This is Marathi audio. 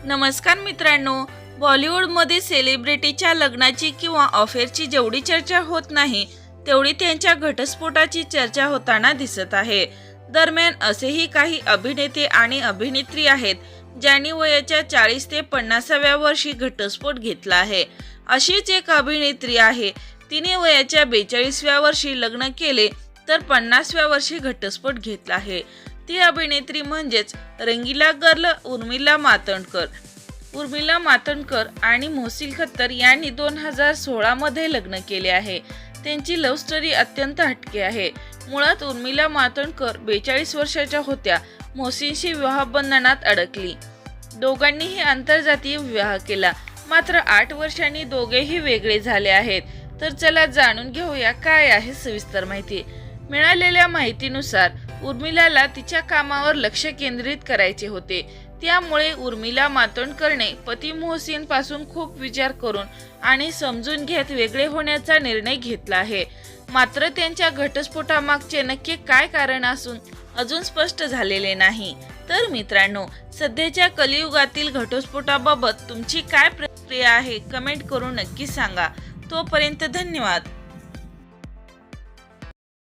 नमस्कार मित्रांनो, बॉलिवूडमध्ये सेलिब्रिटीच्या लग्नाची किंवा अफेअरची जेवढी चर्चा होत नाही तेवढी त्यांच्या घटस्फोटाची चर्चा होताना दिसत आहे। दरम्यान असेही काही अभिनेते आणि अभिनेत्री आहेत ज्यांनी वयाच्या 40 ते 50व्या वर्षी घटस्फोट घेतला आहे। अशीच एक अभिनेत्री आहे, तिने वयाच्या 42व्या वर्षी लग्न केले तर 50व्या वर्षी घटस्फोट घेतला आहे। ती अभिनेत्री म्हणजेच रंगीला गर्ल उर्मिला मातोंडकर। उर्मिला मातोंडकर आणि मोहसिन खत्तर यांनी 2016 मध्ये लग्न केले आहे। त्यांची लव्ह स्टोरी अत्यंत हटके आहे। मुळात उर्मिला मातोंडकर 42 वर्षाच्या होत्या, मोहसिनशी विवाह बंधनात अडकली। दोघांनीही आंतरजातीय विवाह केला, मात्र 8 वर्षांनी दोघेही वेगळे झाले आहेत। तर चला जाणून घेऊया काय आहे सविस्तर माहिती। मिळालेल्या माहितीनुसार उर्मिलाला तिच्या कामावर लक्ष केंद्रित करायचे होते, त्यामुळे उर्मिला मातोंडकरने पती मोहसिन पासून खूप विचार करून आणि समजून घेत वेगळे होण्याचा निर्णय घेतला आहे। मात्र त्यांच्या घटस्फोटामागचे नक्की काय कारण असून अजून स्पष्ट झालेले नाही। तर मित्रांनो, सध्याच्या कलियुगातील घटस्फोटाबाबत तुमची काय प्रतिक्रिया आहे कमेंट करून नक्की सांगा। तोपर्यंत धन्यवाद।